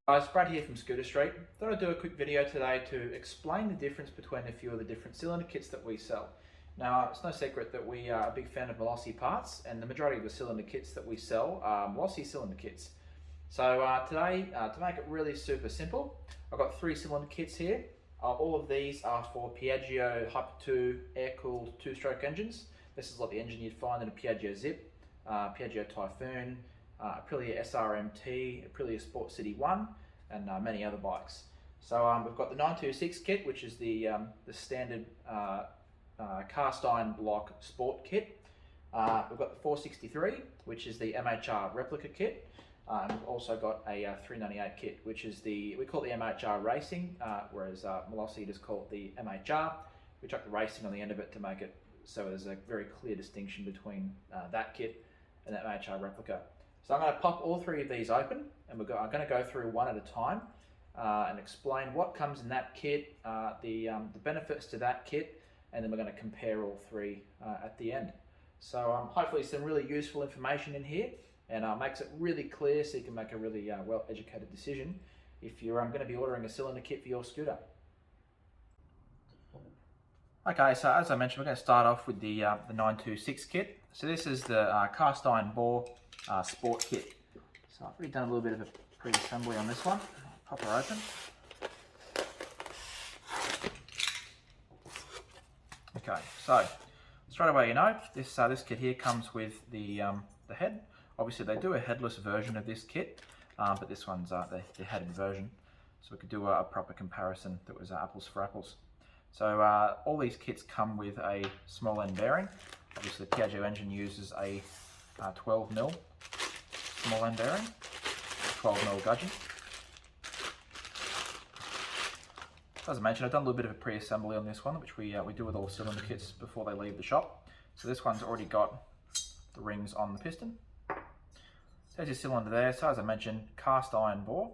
Guys, Brad here from Scooter Street. Thought I'd do a quick video today to explain the difference between a few of the different cylinder kits that we sell. Now, it's no secret that we are a big fan of Malossi parts, and the majority of the cylinder kits that we sell are Malossi cylinder kits. So today, to make it really super simple, I've got 3 cylinder kits here. All of these are for Piaggio Hyper 2 air-cooled 2-stroke engines. This is like the engine you'd find in a Piaggio Zip, Piaggio Typhoon, Aprilia SRMT, Aprilia Sport City 1, and many other bikes. So we've got the 926 kit, which is the standard cast iron block sport kit. We've got the 463, which is the MHR Replica kit. And we've also got a 398 kit, which is we call it the MHR Racing, whereas Malossi just call it the MHR. We chuck the racing on the end of it to make it so there's a very clear distinction between that kit and that MHR Replica. So I'm going to pop all 3 of these open, and I'm going to go through one at a time and explain what comes in that kit, the benefits to that kit, and then we're going to compare all 3 at the end. So hopefully some really useful information in here, and makes it really clear so you can make a really well-educated decision if you're going to be ordering a cylinder kit for your scooter. Okay, so as I mentioned, we're going to start off with the 926 kit. So this is the cast iron bore sport kit. So I've already done a little bit of a pre-assembly on this one. Pop her open. Okay, so straight away, you know, this kit here comes with the head. Obviously, they do a headless version of this kit, but this one's the headed version. So we could do a proper comparison that was apples for apples. So all these kits come with a small end bearing. Obviously, the Piaggio engine uses a 12mm small end bearing, 12mm gudgeon. As I mentioned, I've done a little bit of a pre-assembly on this one, which we do with all cylinder kits before they leave the shop. So this one's already got the rings on the piston. There's your cylinder there. So as I mentioned, cast iron bore,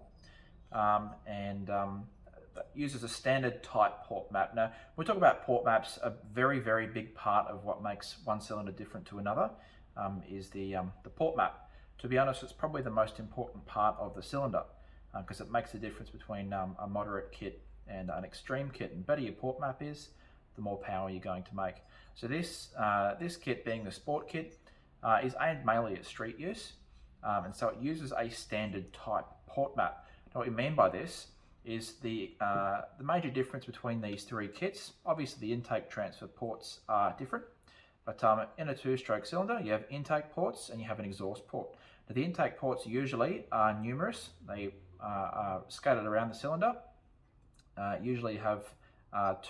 and that uses a standard type port map. Now, when we talk about port maps, a very, very big part of what makes one cylinder different to another is the port map. To be honest, it's probably the most important part of the cylinder because it makes the difference between a moderate kit and an extreme kit. And better your port map is, the more power you're going to make. So this kit, being the sport kit, is aimed mainly at street use, and so it uses a standard type port map. Now, what we mean by this is the major difference between these 3 kits. Obviously, the intake transfer ports are different, but in a 2-stroke cylinder, you have intake ports and you have an exhaust port. Now, the intake ports usually are numerous. They are scattered around the cylinder. Usually have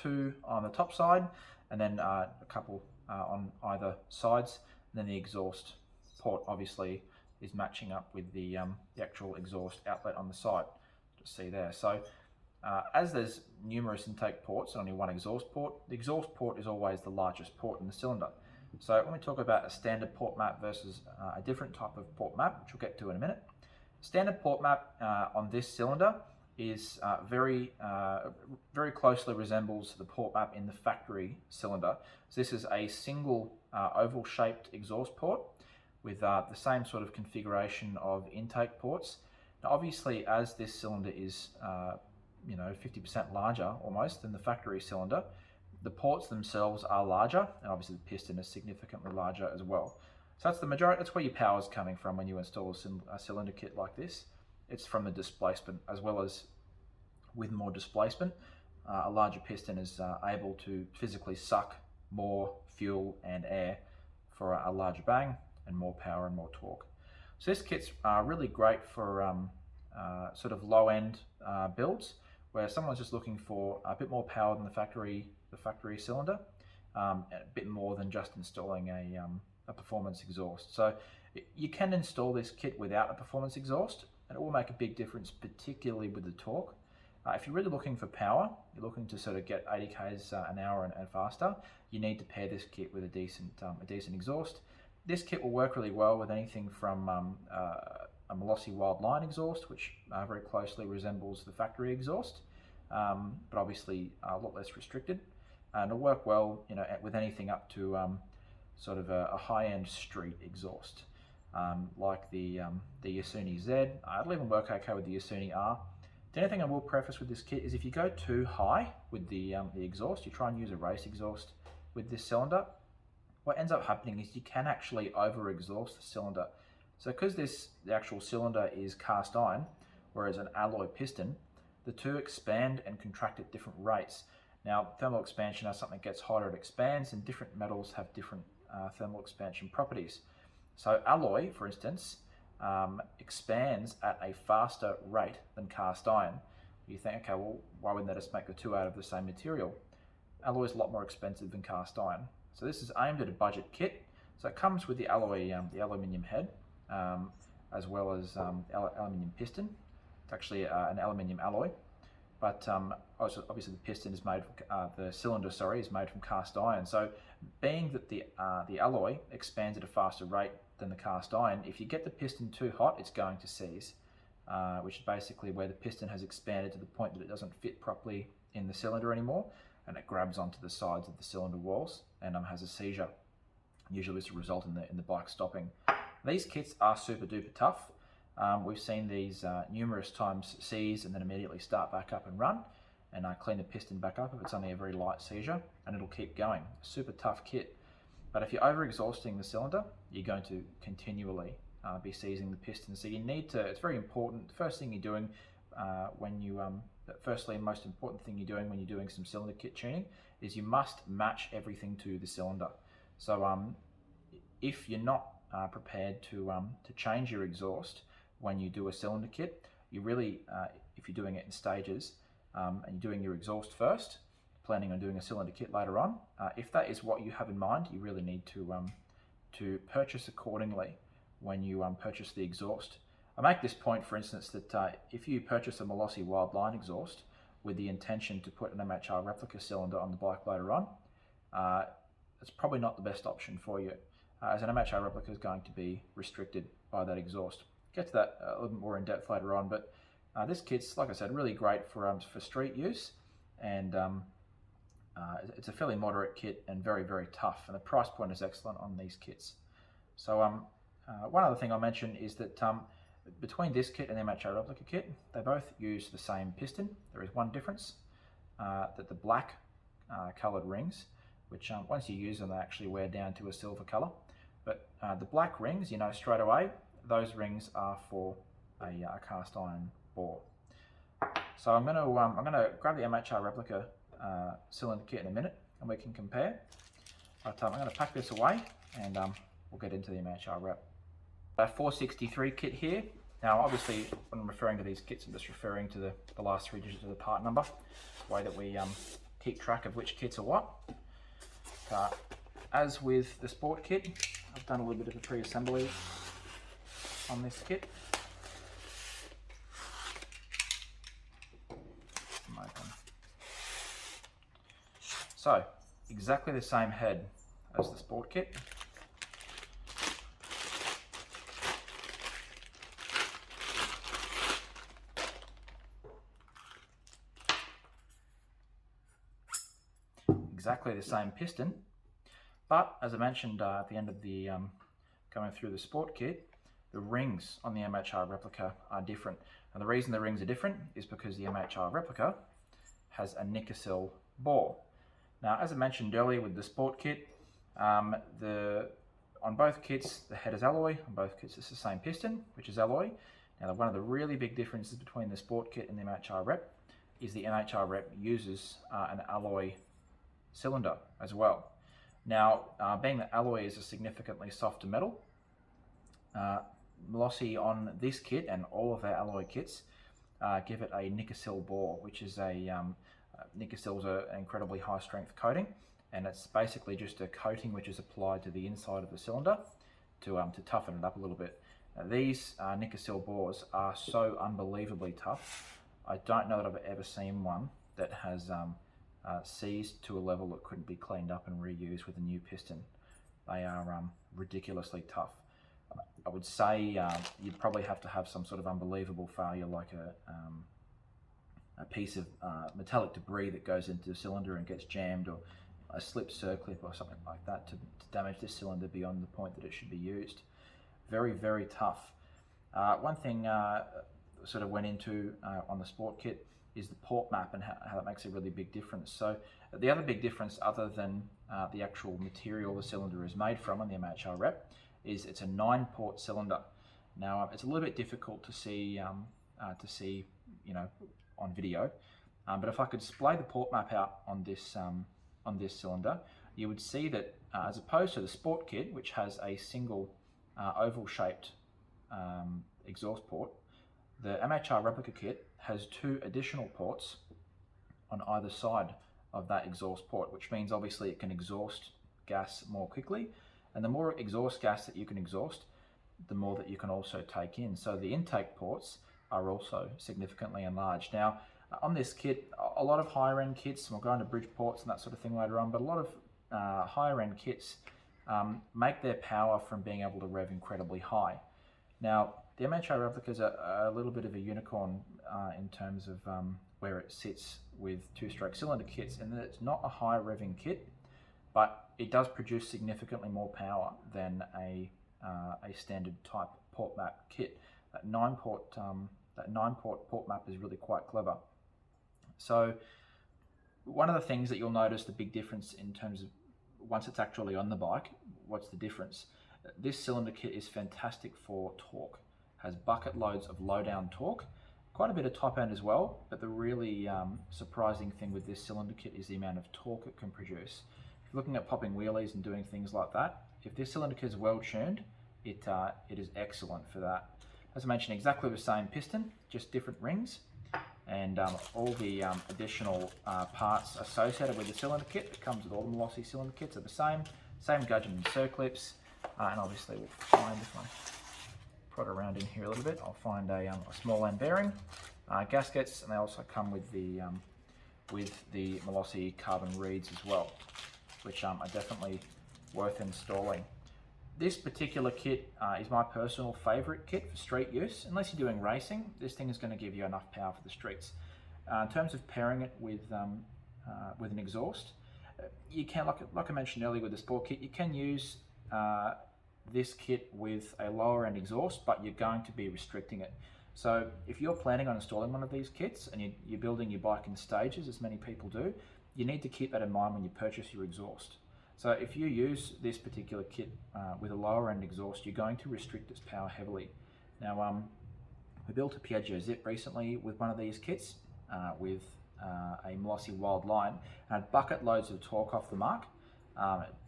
2 on the top side, and then a couple on either sides. And then the exhaust port obviously is matching up with the actual exhaust outlet on the side. Just see there. So as there's numerous intake ports and only one exhaust port, the exhaust port is always the largest port in the cylinder. So when we talk about a standard port map versus a different type of port map, which we'll get to in a minute, standard port map on this cylinder is very closely resembles the port map in the factory cylinder. So this is a single oval shaped exhaust port with the same sort of configuration of intake ports. Now, obviously, as this cylinder is 50% larger almost than the factory cylinder, the ports themselves are larger, and obviously the piston is significantly larger as well. So that's the majority. That's where your power is coming from when you install a cylinder kit like this. It's from the displacement, as well as with more displacement, a larger piston is able to physically suck more fuel and air for a larger bang and more power and more torque. So this kit's really great for sort of low-end builds where someone's just looking for a bit more power than the factory cylinder, and a bit more than just installing a performance exhaust. So you can install this kit without a performance exhaust, and it will make a big difference, particularly with the torque. If you're really looking for power, you're looking to sort of get 80 k's an hour and faster, you need to pair this kit with a decent exhaust. This kit will work really well with anything from a Malossi Wild Line exhaust, which very closely resembles the factory exhaust, but obviously a lot less restricted. And it'll work well, with anything up to sort of a high-end street exhaust. like the Yasuni Z. It'll even work okay with the Yasuni R. The only thing I will preface with this kit is if you go too high with the exhaust, you try and use a race exhaust with this cylinder, what ends up happening is you can actually over exhaust the cylinder. So because the actual cylinder is cast iron, whereas an alloy piston, the two expand and contract at different rates. Now, thermal expansion, as something gets hotter, it expands, and different metals have different thermal expansion properties. So alloy, for instance, expands at a faster rate than cast iron. You think, okay, well, why wouldn't they just make the two out of the same material? Alloy is a lot more expensive than cast iron. So this is aimed at a budget kit. So it comes with the alloy, the aluminium head, as well as aluminium piston. It's actually an aluminium alloy, but also obviously the piston is made from, the cylinder, sorry, is made from cast iron. So being that the alloy expands at a faster rate than the cast iron, if you get the piston too hot, it's going to seize, which is basically where the piston has expanded to the point that it doesn't fit properly in the cylinder anymore, and it grabs onto the sides of the cylinder walls and has a seizure. Usually it's a result in the bike stopping. These kits are super duper tough. We've seen these numerous times seize and then immediately start back up and run, and clean the piston back up if it's only a very light seizure, and it'll keep going. Super tough kit. But if you're over exhausting the cylinder, you're going to continually be seizing the piston. So you need to, it's very important, the first thing you're doing when you, firstly and most important thing you're doing when you're doing some cylinder kit tuning is you must match everything to the cylinder. So if you're not prepared to change your exhaust when you do a cylinder kit, you really, if you're doing it in stages and you're doing your exhaust first, planning on doing a cylinder kit later on, if that is what you have in mind, you really need to purchase accordingly when you purchase the exhaust. I make this point, for instance, that if you purchase a Malossi Wild Line exhaust with the intention to put an MHR Replica cylinder on the bike later on, it's probably not the best option for you, as an MHR Replica is going to be restricted by that exhaust. Get to that a little bit more in depth later on, but this kit's, like I said, really great for street use, and it's a fairly moderate kit and very, very tough, and the price point is excellent on these kits. So one other thing I'll mention is that between this kit and the MHR Replica kit, they both use the same piston. There is one difference, that the black coloured rings, which once you use them, they actually wear down to a silver colour. But the black rings, you know straight away, those rings are for a cast iron bore. So I'm going to grab the MHR Replica cylinder kit in a minute, and we can compare. But I'm going to pack this away, and we'll get into the MHR Rep. A 463 kit here. Now, obviously, when I'm referring to these kits, I'm just referring to the last three digits of the part number, the way that we keep track of which kits are what. As with the Sport kit, I've done a little bit of a pre-assembly on this kit. So, exactly the same head as the Sport kit. Exactly the same piston, but as I mentioned at the end of the going through the Sport kit, the rings on the MHR Replica are different. And the reason the rings are different is because the MHR Replica has a nickel bore. Now, as I mentioned earlier with the Sport kit, on both kits the head is alloy, on both kits it's the same piston, which is alloy. Now, one of the really big differences between the Sport kit and the MHR Rep is the MHR Rep uses an alloy cylinder as well. Now, being that alloy is a significantly softer metal, Malossi on this kit and all of their alloy kits give it a nickel bore, which is nickel is an incredibly high strength coating, and it's basically just a coating which is applied to the inside of the cylinder to toughen it up a little bit. Now, these nickel bores are so unbelievably tough. I don't know that I've ever seen one that has seized to a level that couldn't be cleaned up and reused with a new piston. They are ridiculously tough. I would say you'd probably have to have some sort of unbelievable failure, like a piece of metallic debris that goes into the cylinder and gets jammed, or a slipped circlip or something like that to damage this cylinder beyond the point that it should be used. Very, very tough. One thing, sort of went into on the Sport kit is the port map and how that makes a really big difference. So the other big difference, other than the actual material the cylinder is made from on the MHR Rep, is it's a 9-port cylinder. Now it's a little bit difficult to see on video, but if I could display the port map out on this cylinder, you would see that as opposed to the Sport kit, which has a single oval-shaped exhaust port, the MHR Replica kit has 2 additional ports on either side of that exhaust port, which means obviously it can exhaust gas more quickly, and the more exhaust gas that you can exhaust, the more that you can also take in. So the intake ports are also significantly enlarged. Now on this kit, a lot of higher end kits, and we'll go into bridge ports and that sort of thing later on, but a lot of higher end kits make their power from being able to rev incredibly high. Now the MHR Replica is a little bit of a unicorn in terms of where it sits with 2-stroke cylinder kits, and that it's not a high revving kit, but it does produce significantly more power than a standard type port map kit. That 9-port port map is really quite clever. So one of the things that you'll notice the big difference in terms of once it's actually on the bike, what's the difference? This cylinder kit is fantastic for torque, has bucket loads of low down torque, quite a bit of top end as well, but the really surprising thing with this cylinder kit is the amount of torque it can produce. If you're looking at popping wheelies and doing things like that, if this cylinder kit is well tuned, it is excellent for that. As I mentioned, exactly the same piston, just different rings, and all the additional parts associated with the cylinder kit that comes with all the Malossi cylinder kits are the same gudgeon and circlips, and obviously we'll find, if I prod around in here a little bit, I'll find a small end bearing, gaskets, and they also come with the Malossi carbon reeds as well, which are definitely worth installing. This particular kit is my personal favourite kit for street use. Unless you're doing racing, this thing is going to give you enough power for the streets. In terms of pairing it with an exhaust, you can, like I mentioned earlier with the Sport kit, you can use this kit with a lower end exhaust, but you're going to be restricting it. So if you're planning on installing one of these kits and you're building your bike in stages, as many people do, you need to keep that in mind when you purchase your exhaust. So if you use this particular kit with a lower end exhaust, you're going to restrict its power heavily. Now we built a Piaggio Zip recently with one of these kits with a Malossi Wild Line, and had bucket loads of torque off the mark,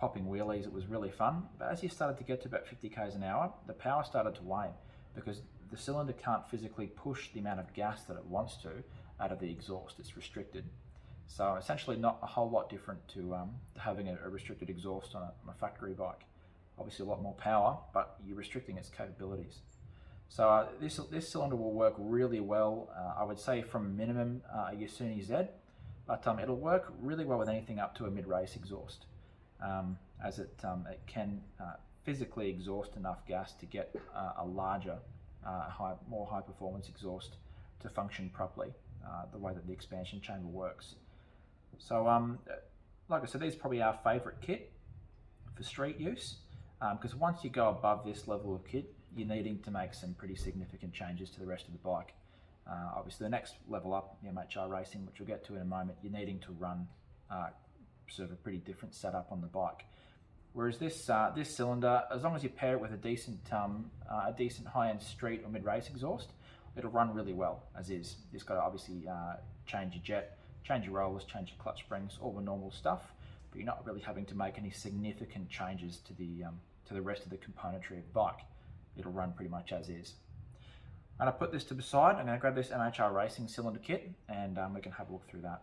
popping wheelies. It was really fun, but as you started to get to about 50 k's an hour, the power started to wane because the cylinder can't physically push the amount of gas that it wants to out of the exhaust. It's restricted. So essentially not a whole lot different to having a restricted exhaust on a factory bike. Obviously a lot more power, but you're restricting its capabilities. So this cylinder will work really well, I would say from minimum Yasuni Z, but it'll work really well with anything up to a mid-race exhaust, as it can physically exhaust enough gas to get a larger, more high performance exhaust to function properly, the way that the expansion chamber works. So like I said, these are probably our favourite kit for street use, because once you go above this level of kit, you're needing to make some pretty significant changes to the rest of the bike. Obviously the next level up, the MHR Racing, which we'll get to in a moment, you're needing to run sort of a pretty different setup on the bike. Whereas this this cylinder, as long as you pair it with a decent high-end street or mid-race exhaust, it'll run really well as is. You've just got to obviously change your jet, change your rollers, change your clutch springs, all the normal stuff, but you're not really having to make any significant changes to the rest of the componentry of the bike. It'll run pretty much as is. And I put this to the side. I'm going to grab this MHR Racing Cylinder Kit, and we can have a look through that.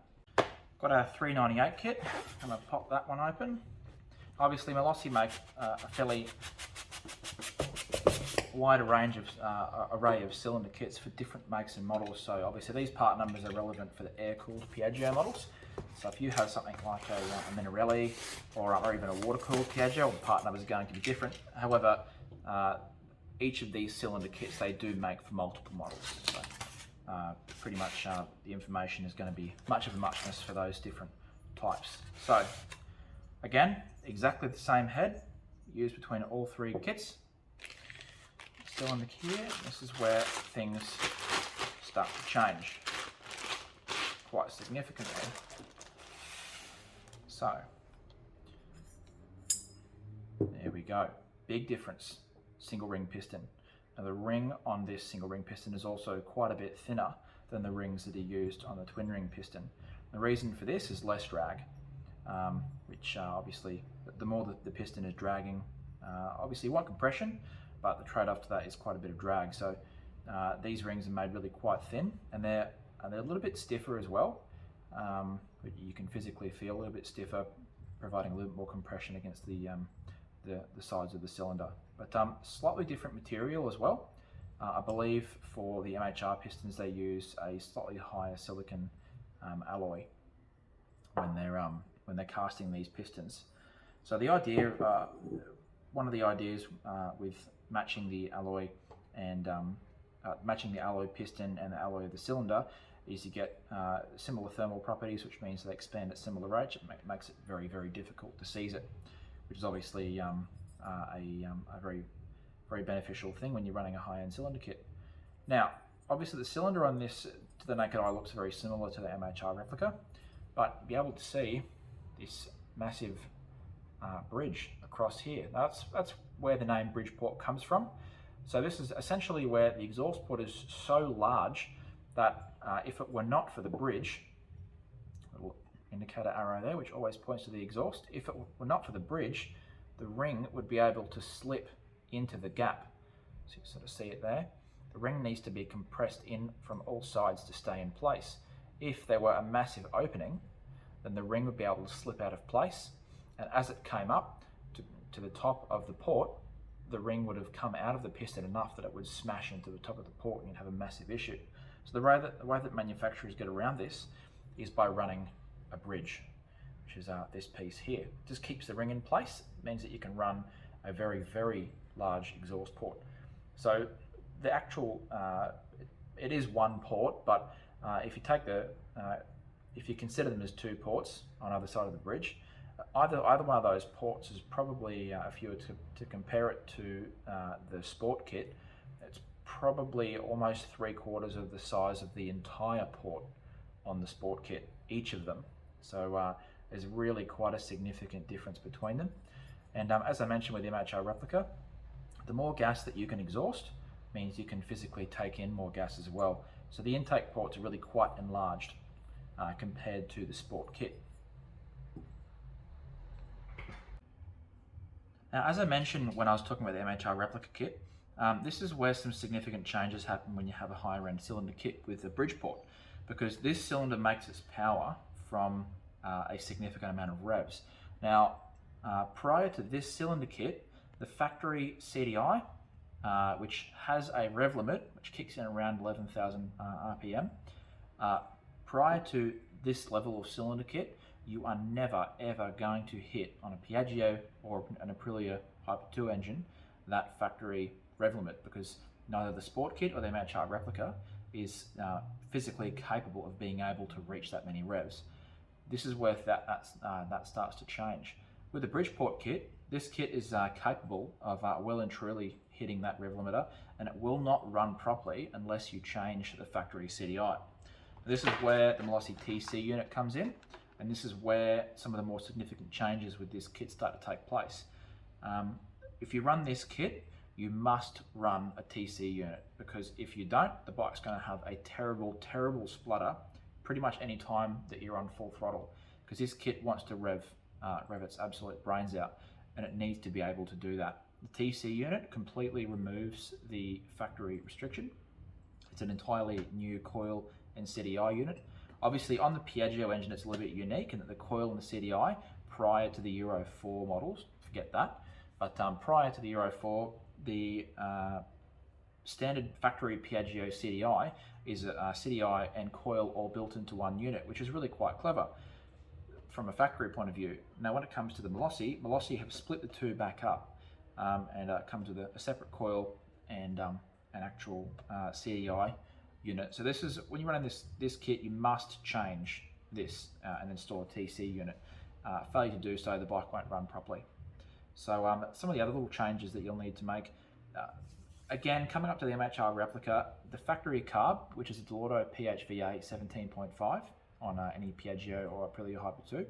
Got our 398 kit. I'm going to pop that one open. Obviously Malossi make a fairly wide range of array of cylinder kits for different makes and models. So obviously these part numbers are relevant for the air-cooled Piaggio models. So if you have something like a Minarelli or even a water-cooled Piaggio, the part numbers are going to be different. However, each of these cylinder kits they do make for multiple models. So pretty much the information is going to be much of a muchness for those different types. So again, exactly the same head used between all three kits. Cylinder here, this is where things start to change quite significantly. So, there we go. Big difference, single ring piston. Now the ring on this single ring piston is also quite a bit thinner than the rings that are used on the twin ring piston. The reason for this is less drag, which obviously the more that the piston is dragging, obviously you want compression, but the trade-off to that is quite a bit of drag. So these rings are made really quite thin, and they're a little bit stiffer as well. But you can physically feel a little bit stiffer, providing a little bit more compression against the sides of the cylinder. But slightly different material as well. I believe for the MHR pistons they use a slightly higher silicon alloy when they're casting these pistons. So the idea, one of the ideas with matching the alloy and matching the alloy piston and the alloy of the cylinder is you get similar thermal properties, which means they expand at similar rates. It makes it very, very difficult to seize it, which is obviously a very, very beneficial thing when you're running a high-end cylinder kit. Now, obviously the cylinder on this to the naked eye looks very similar to the MHR Replica, but you'll be able to see this massive bridge across here. That's where the name bridge port comes from. So this is essentially where the exhaust port is so large that if it were not for the bridge, little indicator arrow there, which always points to the exhaust, if it were not for the bridge, the ring would be able to slip into the gap. So you sort of see it there. The ring needs to be compressed in from all sides to stay in place. If there were a massive opening, then the ring would be able to slip out of place, and as it came up to the top of the port, the ring would have come out of the piston enough that it would smash into the top of the port and you'd have a massive issue. So the way that manufacturers get around this is by running a bridge, which is this piece here. It just keeps the ring in place. It means that you can run a very, very large exhaust port. So the actual, it is one port, but if you consider them as two ports on either side of the bridge, either one of those ports is probably, if you were to compare it to the Sport kit, it's probably almost 3/4 of the size of the entire port on the Sport kit, each of them. So there's really quite a significant difference between them. And as I mentioned with the MHR Replica, the more gas that you can exhaust means you can physically take in more gas as well. So the intake ports are really quite enlarged compared to the Sport kit. Now, as I mentioned when I was talking about the MHR Replica kit, this is where some significant changes happen when you have a higher end cylinder kit with a bridge port, because this cylinder makes its power from a significant amount of revs. Now, prior to this cylinder kit, the factory CDI, which has a rev limit, which kicks in around 11,000 RPM, prior to this level of cylinder kit, you are never ever going to hit on a Piaggio or an Aprilia Hyper 2 engine that factory rev limit, because neither the Sport kit or the MHR Replica is physically capable of being able to reach that many revs. This is where that starts to change. With the Bridgeport kit, this kit is capable of well and truly hitting that rev limiter, and it will not run properly unless you change the factory CDI. This is where the Malossi TC unit comes in, and this is where some of the more significant changes with this kit start to take place. If you run this kit, you must run a TC unit, because if you don't, the bike's going to have a terrible, terrible splutter pretty much any time that you're on full throttle, because this kit wants to rev its absolute brains out, and it needs to be able to do that. The TC unit completely removes the factory restriction. It's an entirely new coil and CDI unit. Obviously on the Piaggio engine it's a little bit unique in that the coil and the CDI prior to the Euro 4 models, forget that, but prior to the Euro 4, the standard factory Piaggio CDI is a CDI and coil all built into one unit, which is really quite clever from a factory point of view. Now when it comes to the Malossi have split the two back up and comes with a separate coil and an actual CDI unit. So this is, when you're running this kit, you must change this and install a TC unit. Failure to do so, the bike won't run properly. So some of the other little changes that you'll need to make, Again, coming up to the MHR Replica, the factory carb, which is a Delorto PHVA 17.5 on any Piaggio or Aprilia Hyper 2,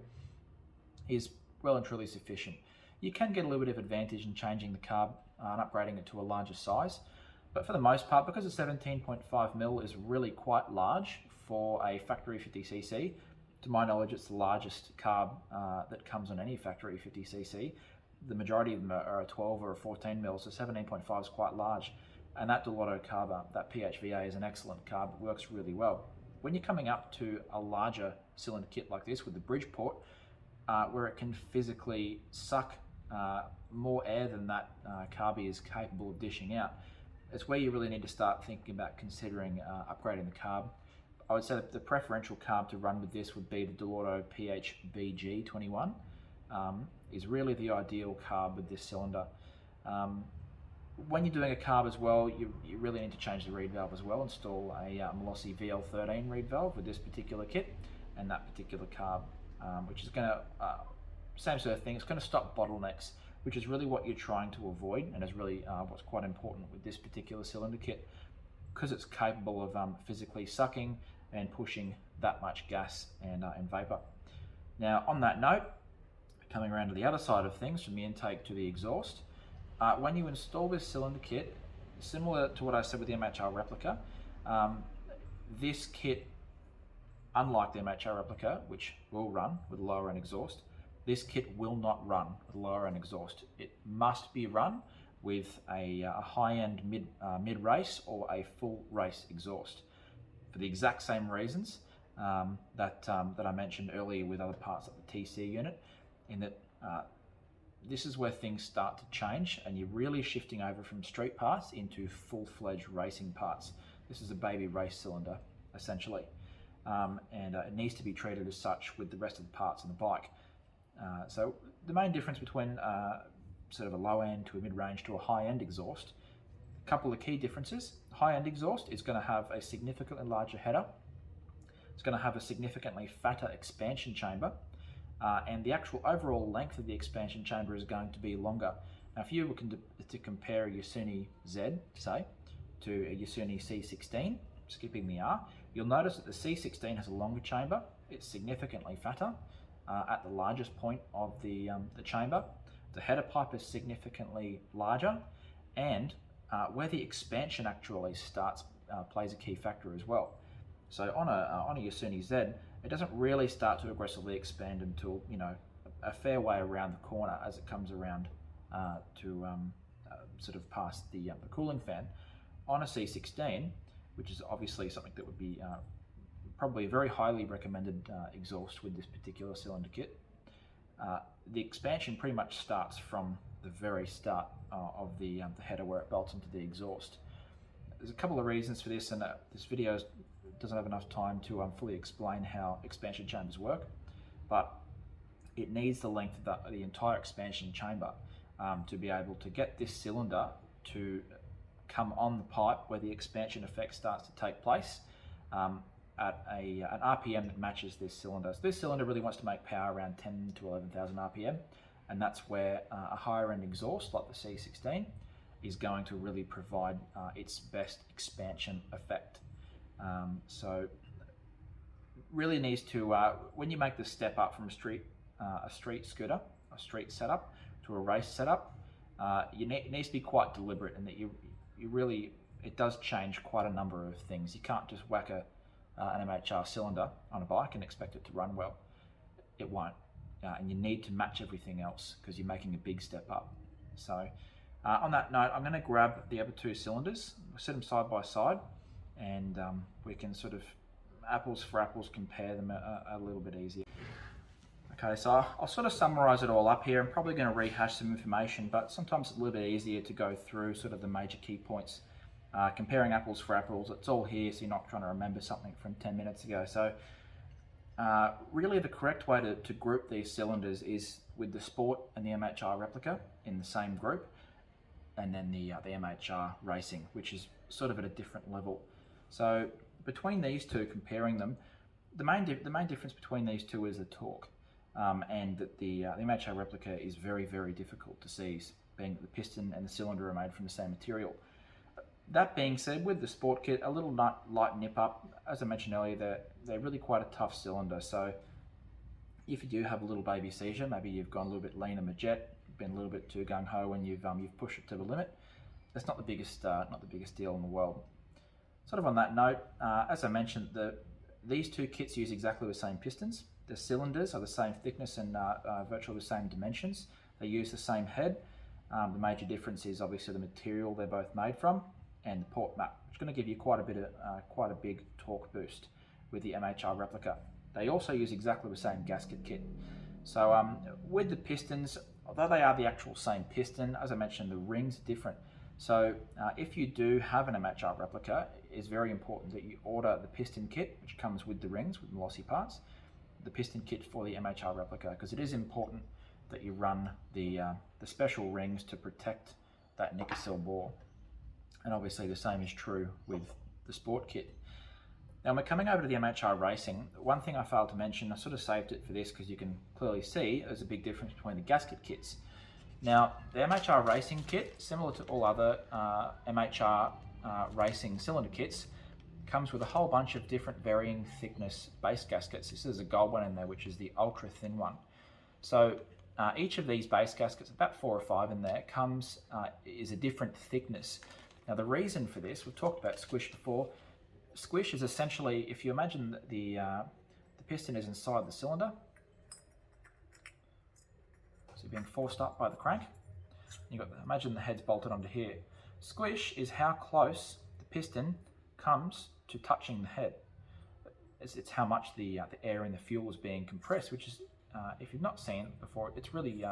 is well and truly sufficient. You can get a little bit of advantage in changing the carb and upgrading it to a larger size, but for the most part, because the 17.5mm is really quite large for a factory 50cc, to my knowledge it's the largest carb that comes on any factory 50cc. The majority of them are a 12 or a 14mm, so 17.5 is quite large, and that Delorto carb, that PHVA, is an excellent carb. It works really well. When you're coming up to a larger cylinder kit like this with the Bridgeport, where it can physically suck more air than that carby is capable of dishing out, it's where you really need to start thinking about considering upgrading the carb. I would say that the preferential carb to run with this would be the Delorto PHBG 21. Is really the ideal carb with this cylinder. When you're doing a carb as well, you really need to change the reed valve as well. Install a Malossi VL13 reed valve with this particular kit and that particular carb, which is going to, same sort of thing, it's going to stop bottlenecks, which is really what you're trying to avoid, and is really what's quite important with this particular cylinder kit, because it's capable of physically sucking and pushing that much gas and vapor. Now, on that note, coming around to the other side of things, from the intake to the exhaust, when you install this cylinder kit, similar to what I said with the MHR Replica, this kit, unlike the MHR Replica, which will run with lower end exhaust, this kit will not run with lower end exhaust. It must be run with a high-end mid-race or a full race exhaust, for the exact same reasons that I mentioned earlier with other parts of the TC unit, in that this is where things start to change and you're really shifting over from street parts into full-fledged racing parts. This is a baby race cylinder, essentially, and it needs to be treated as such with the rest of the parts on the bike. So the main difference between sort of a low-end to a mid-range to a high-end exhaust, a couple of key differences. High-end exhaust is going to have a significantly larger header. It's going to have a significantly fatter expansion chamber, and the actual overall length of the expansion chamber is going to be longer. Now, if you were to compare a Yasuni Z, say, to a Yasuni C16, skipping the R, you'll notice that the C16 has a longer chamber. It's significantly fatter at the largest point of the chamber. The header pipe is significantly larger, and where the expansion actually starts plays a key factor as well. So on a Yasuni Z, it doesn't really start to aggressively expand until, you know, a fair way around the corner as it comes around to sort of past the cooling fan. On a C16, which is obviously something that would be probably a very highly recommended exhaust with this particular cylinder kit, the expansion pretty much starts from the very start of the header, where it belts into the exhaust. There's a couple of reasons for this, and this video doesn't have enough time to fully explain how expansion chambers work, but it needs the length of the entire expansion chamber to be able to get this cylinder to come on the pipe where the expansion effect starts to take place at an RPM that matches this cylinder. So this cylinder really wants to make power around 10 to 11,000 RPM, and that's where a higher end exhaust like the C16 is going to really provide its best expansion effect. So really needs to, when you make the step up from a street scooter, a street setup, to a race setup, it needs to be quite deliberate, in that you really, it does change quite a number of things. You can't just whack an MHR cylinder on a bike and expect it to run well. It won't, and you need to match everything else because you're making a big step up. So on that note, I'm going to grab the other two cylinders, set them side by side, and we can sort of apples for apples compare them a little bit easier. Okay, so I'll sort of summarize it all up here. I'm probably going to rehash some information, but sometimes it's a little bit easier to go through sort of the major key points. Comparing apples for apples, it's all here, so you're not trying to remember something from 10 minutes ago. So really the correct way to group these cylinders is with the Sport and the MHR Replica in the same group, and then the MHR Racing, which is sort of at a different level. So between these two, comparing them, the main difference between these two is the torque, and that the MHR Replica is very, very difficult to seize, being that the piston and the cylinder are made from the same material. That being said, with the Sport Kit, a little light nip up. As I mentioned earlier, they're really quite a tough cylinder. So if you do have a little baby seizure, maybe you've gone a little bit lean on the jet, been a little bit too gung ho when you've pushed it to the limit. That's not the biggest deal in the world. Sort of on that note, as I mentioned, these two kits use exactly the same pistons. The cylinders are the same thickness and virtually the same dimensions. They use the same head. The major difference is obviously the material they're both made from and the port map, which is going to give you quite a big torque boost with the MHR Replica. They also use exactly the same gasket kit. So with the pistons, although they are the actual same piston, as I mentioned, the rings are different. So if you do have an MHR Replica, it's very important that you order the piston kit, which comes with the rings, with Malossi parts, the piston kit for the MHR Replica, because it is important that you run the special rings to protect that Nickel bore. And obviously the same is true with the Sport Kit. Now we're coming over to the MHR Racing. One thing I failed to mention, I sort of saved it for this because you can clearly see there's a big difference between the gasket kits. Now the MHR Racing Kit, similar to all other MHR Racing cylinder kits, comes with a whole bunch of different varying thickness base gaskets. This is a gold one in there, which is the ultra thin one. So each of these base gaskets, about 4 or 5 in there, is a different thickness. Now the reason for this, we've talked about squish before. Squish is essentially, if you imagine the piston is inside the cylinder, so you're being forced up by the crank. Imagine the head's bolted onto here. Squish is how close the piston comes to touching the head. It's how much the air in the fuel is being compressed, which is, if you've not seen it before, it's really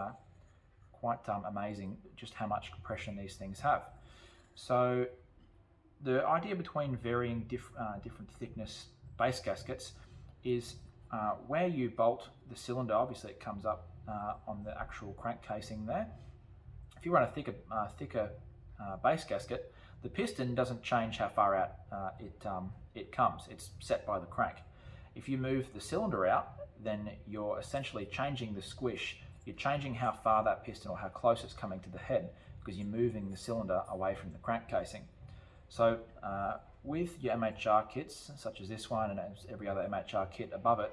quite amazing just how much compression these things have. So the idea between varying different thickness base gaskets is where you bolt the cylinder, obviously it comes up on the actual crank casing there. If you run a thicker base gasket, the piston doesn't change how far out it comes. It's set by the crank. If you move the cylinder out, then you're essentially changing the squish. You're changing how far that piston or how close it's coming to the head, because you're moving the cylinder away from the crank casing. So with your MHR kits, such as this one and every other MHR kit above it,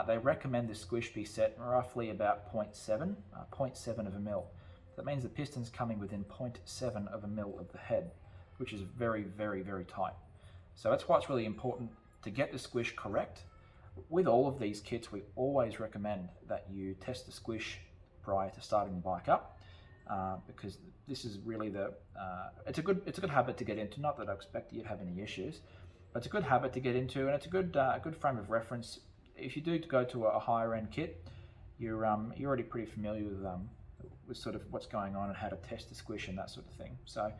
they recommend the squish be set roughly about 0.7 of a mil. That means the piston's coming within 0.7 of a mil of the head, which is very, very, very tight. So that's why it's really important to get the squish correct. With all of these kits, we always recommend that you test the squish prior to starting the bike up, because this is really it's a good habit to get into. Not that I expect you to have any issues, but it's a good habit to get into, and it's a good frame of reference. If you do go to a higher end kit, you're already pretty familiar with sort of what's going on and how to test the squish and that sort of thing. So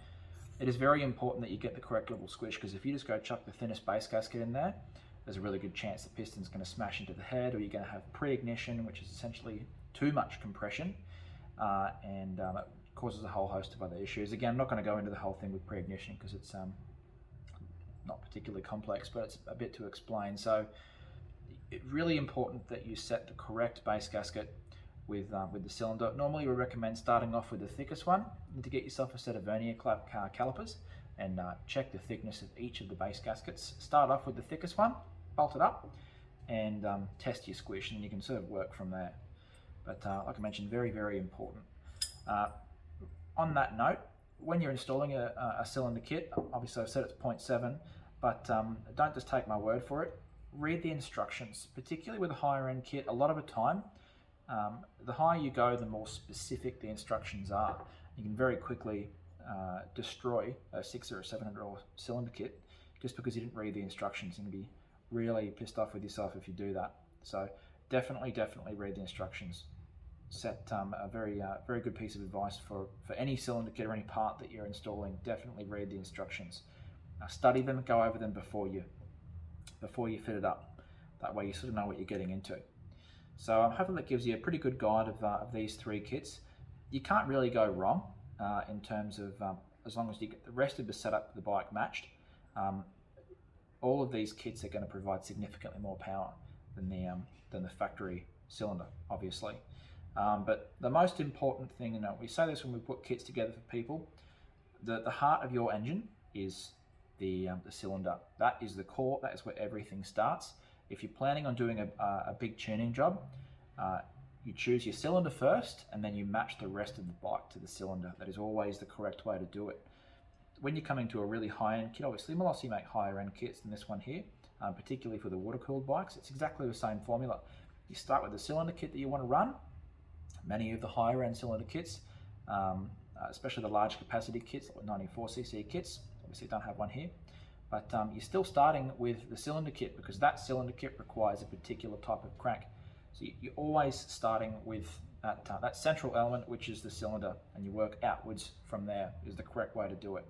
it is very important that you get the correct level squish, because if you just go chuck the thinnest base gasket in there, there's a really good chance the piston's going to smash into the head, or you're going to have pre-ignition, which is essentially too much compression, and it causes a whole host of other issues. Again, I'm not going to go into the whole thing with pre-ignition because it's not particularly complex, but it's a bit to explain. So it's really important that you set the correct base gasket with the cylinder. Normally we recommend starting off with the thickest one. You need to get yourself a set of vernier calipers and check the thickness of each of the base gaskets. Start off with the thickest one, bolt it up, and test your squish, and you can sort of work from there. But like I mentioned, very, very important. On that note, when you're installing a cylinder kit, obviously I've said it's 0.7, but don't just take my word for it. Read the instructions, particularly with a higher end kit. A lot of the time, the higher you go, the more specific the instructions are. You can very quickly destroy a $600 or $700 cylinder kit just because you didn't read the instructions. You can be really pissed off with yourself if you do that. So definitely read the instructions. Set a very good piece of advice for any cylinder kit or any part that you're installing. Definitely read the instructions. Study them, go over them before you fit it up. That way you sort of know what you're getting into. So I'm hoping that gives you a pretty good guide of these 3 kits. You can't really go wrong in terms of as long as you get the rest of the setup of the bike matched. All of these kits are going to provide significantly more power than the factory cylinder, obviously. But the most important thing, we say this when we put kits together for people, the heart of your engine is the cylinder. That is the core, that is where everything starts. If you're planning on doing a big tuning job, you choose your cylinder first and then you match the rest of the bike to the cylinder. That is always the correct way to do it. When you're coming to a really high-end kit, obviously Malossi make higher-end kits than this one here, particularly for the water-cooled bikes. It's exactly the same formula. You start with the cylinder kit that you want to run. Many of the higher-end cylinder kits, especially the large capacity kits, like 94cc kits, obviously don't have one here, but you're still starting with the cylinder kit because that cylinder kit requires a particular type of crank. So you're always starting with that central element, which is the cylinder, and you work outwards from there is the correct way to do it.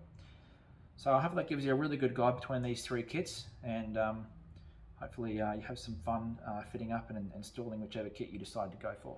So I hope that gives you a really good guide between these three kits, and hopefully you have some fun fitting up and installing whichever kit you decide to go for.